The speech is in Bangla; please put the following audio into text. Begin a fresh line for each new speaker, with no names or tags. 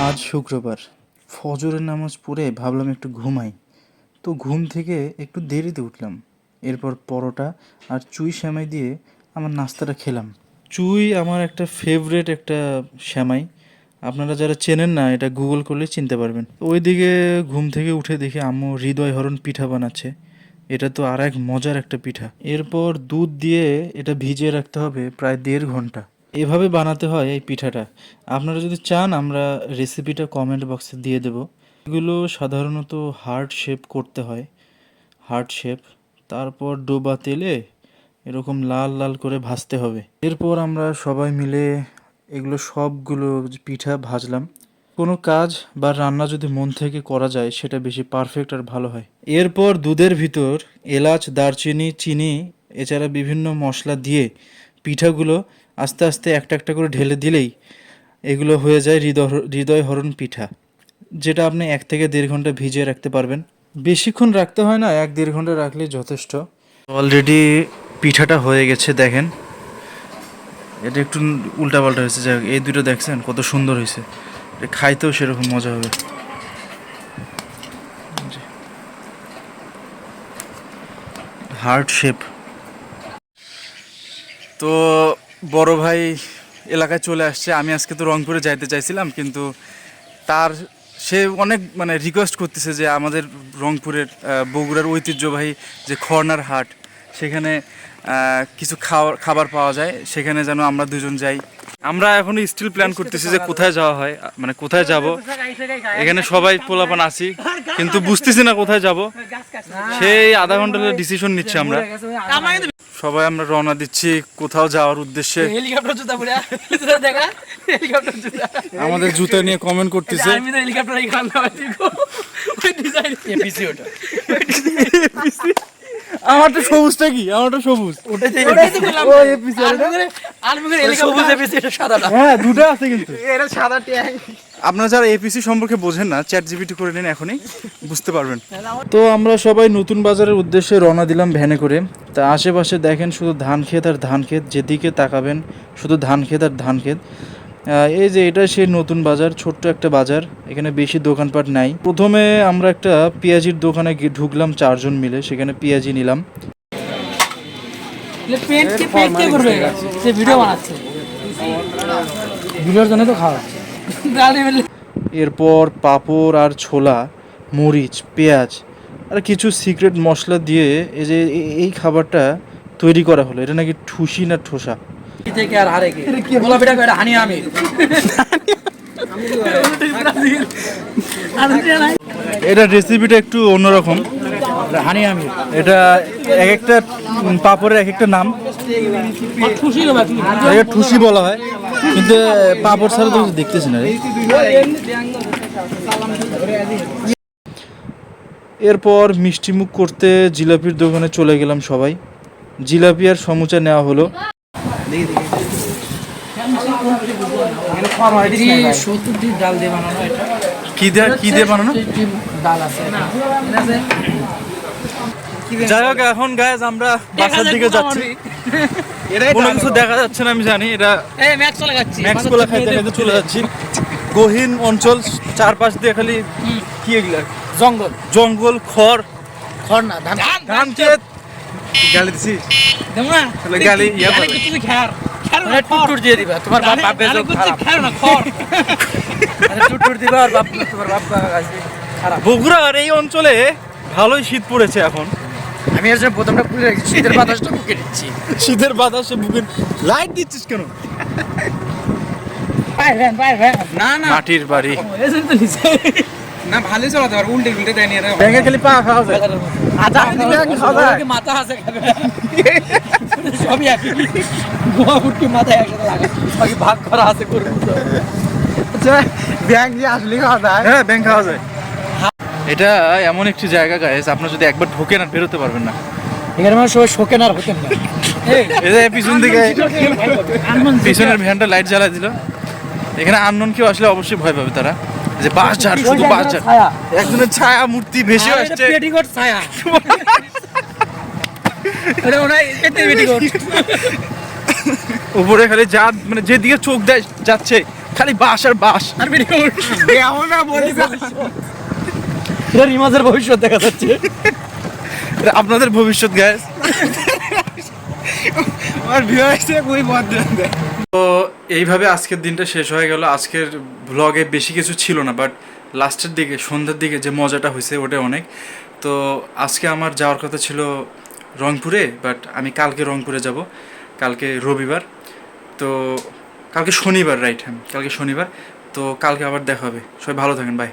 আজ শুক্রবার, ফজরের নামাজ পড়ে ভাবলাম একটু ঘুমাই। তো ঘুম থেকে একটু দেরিতে উঠলাম। এরপর পরোটা আর চুই সেমাই দিয়ে আমার নাস্তাটা খেলাম। চুই আমার একটা ফেভারেট একটা সেমাই। আপনারা যারা চেনেন না, এটা গুগল করলে চিনতে পারবেন। ওইদিকে ঘুম থেকে উঠে দেখি আম্মু হৃদয় হরণ পিঠা বানাচ্ছে। এটা তো আর এক মজার একটা পিঠা। এরপর দুধ দিয়ে এটা ভিজিয়ে রাখতে হবে প্রায় 1.5 ঘন্টা। এভাবে বানাতে হয় এই পিঠাটা। আপনারা যদি চান আমরা রেসিপিটা কমেন্ট বক্সে দিয়ে দেব। এগুলো সাধারণত হার্ট শেপ করতে হয়, হার্ট শেপ। তারপর ডোবা তেলে এরকম লাল লাল করে ভাজতে হবে। এরপর আমরা সবাই মিলে এগুলো সবগুলো পিঠা ভাজলাম। কোনো কাজ বা রান্না যদি মন থেকে করা যায় সেটা বেশি পারফেক্ট আর ভালো হয়। এরপর দুধের ভিতর এলাচ, দারচিনি, চিনি এছাড়া বিভিন্ন মশলা দিয়ে পিঠাগুলো আস্তে আস্তে একটা একটা করে ঢেলে দিলেই এগুলো হয়ে যায় হৃদয় হরণ পিঠা, যেটা আপনি 1 থেকে 1.5 ঘন্টা ভিজিয়ে রাখতে পারবেন। বেশিক্ষণ রাখতে হয় না, 1-1.5 ঘন্টা রাখলেই যথেষ্ট। অলরেডি পিঠাটা হয়ে গেছে, দেখেন। এটা একটু উল্টাপাল্টা হয়েছে, যাই হোক, এই দুটো দেখছেন কত সুন্দর হয়েছে। এটা খাইতেও সেরকম মজা হবে। Heart shape. তো বড় ভাই এলাকায় চলে আসছে। আমি আজকে তো রংপুরে যাইতে চাইছিলাম, কিন্তু সে অনেক রিকোয়েস্ট করতেছে যে আমাদের রংপুরের বগুড়ার ঐতিহ্যবাহী যে খর্নার হাট, সেখানে কিছু খাবার পাওয়া যায়, সেখানে যেন আমরা দুজন যাই। আমরা এখনো স্টিল প্ল্যান করতেছি যে কোথায় যাওয়া হয়, কোথায় যাব। এখানে সবাই পোলাপান আছি, কিন্তু বুঝতেছি না কোথায় যাব। সেই আধা ঘন্টা ডিসিশন নিচ্ছি আমরা সবাই। আমরা রওনা দিচ্ছি কোথাও যাওয়ার উদ্দেশ্যে। আমাদের জুতা নিয়ে কমেন্ট করতেছে। আমার তো সবুজটা কি, আমার তো সবুজ, হ্যাঁ দুটো আছে কিন্তু। আপনারা যারা এপিসি সম্পর্কে বোঝেন না, চ্যাট জিপিটি করে নিন, এখনই বুঝতে পারবেন। তো আমরা সবাই নতুন বাজারের উদ্দেশ্যে রওনা দিলাম ভ্যানে করে। তা আশেপাশে দেখেন শুধু ধান ক্ষেত আর ধান ক্ষেত, যেদিকে তাকাবেন শুধু ধান ক্ষেত আর ধান ক্ষেত। এই যে এটা সেই নতুন বাজার, ছোট্ট একটা বাজার, এখানে বেশি দোকানপাট নাই। প্রথমে আমরা একটা পেঁয়াজির দোকানে ঢুকলাম 4 জন মিলে, সেখানে পেঁয়াজি নিলাম। এরপর পাঁপড় আর ছোলা, মরিচ, পেঁয়াজ আর কিছু সিক্রেট মশলা দিয়ে এই যে এই খাবারটা তৈরি করা হলো। এটা নাকি ঠুসি না ঠোসা। এটা রেসিপিটা একটু অন্যরকম। এটা এক একটা পাঁপড়ের এক একটা নাম, ঠুসি বলা হয়, কিন্তু পাঁপড় ছাড়া তো দেখতেছি না। এরপর মিষ্টিমুখ করতে জিলাপির দোকানে চলে গেলাম সবাই। জিলাপি আর সমুচা নেওয়া হলো। কি দিয়ে বানানো? যাই হোক, এখন গাইজ আমরা বাসার দিকে যাচ্ছি। কোনো কিছু দেখা যাচ্ছে না, আমি জানি। এটা ম্যাক্স কোলা খাইতে খাইতে চলে যাচ্ছি। গহীন অঞ্চল, চারপাশ দিয়ে খালি কি এগুলা জঙ্গল জঙ্গল, খড় না ধান ক্ষেত। গালি দিছি গালি টুটুর দিয়ে দিবা, তোমার বাপ টুটুর দিবা আর বাপ তোমার বাপ খারাপ। বগুড়ার এই অঞ্চলে ভালোই শীত পড়েছে এখন। আমি এর জন্য বোতামটা খুলে রেখেছি, শীতের বাতাসটা বুকে দিচ্ছি। শীতের বাতাসে বুকে লাইট দিচ্ছিস কেন? না না, মাটির বাড়ি না, ভালোই চলাতে পারে। উল্টে উল্টে দেয় নিয়ে ব্যাঙে খালি পা খাওয়া যায়। মাথা আছে সবই একই, গোয়া ফুটকি মাথায় একসাথে লাগা, বাকি ভাগ করা আছে করবো। ব্যাঙ যে আসলে খাওয়া যায়। হ্যাঁ, ব্যাঙ খাওয়া যায়। এটা এমন একটি জায়গা গাইস, আপনার যদি একবার ঢোকেন আর বেরোতে পারবেন না। এখানে মানে সবাই শোকেন আর হতেন না। পিছন দিকে পিছনের ভ্যানটা লাইট জ্বালা দিল। এখানে আননোন কেউ আসলে অবশ্যই ভয় পাবে তারা, যে বাসঝাড়, শুধু বাসঝাড়, একজনের ছায়া মূর্তি ভেসে আসছে। পেটিকোট ছায়া, উপরে খালি যা মানে যেদিকে চোখ দেয় যাচ্ছে খালি বাস আর বাস আর
রিমাজের ভবিষ্যৎ দেখা যাচ্ছে।
আপনাদের ভবিষ্যৎ গ্যাস। তো এইভাবে আজকের দিনটা শেষ হয়ে গেল। আজকের ব্লগে বেশি কিছু ছিল না, বাট লাস্টের দিকে সন্ধ্যার দিকে যে মজাটা হয়েছে ওটা অনেক। তো আজকে আমার যাওয়ার কথা ছিল রংপুরে, বাট আমি কালকে রংপুরে যাব, কালকে রবিবার। তো কালকে শনিবার, রাইট, হ্যাঁ কালকে শনিবার। তো কালকে আবার দেখা হবে। সবাই ভালো থাকেন, বাই।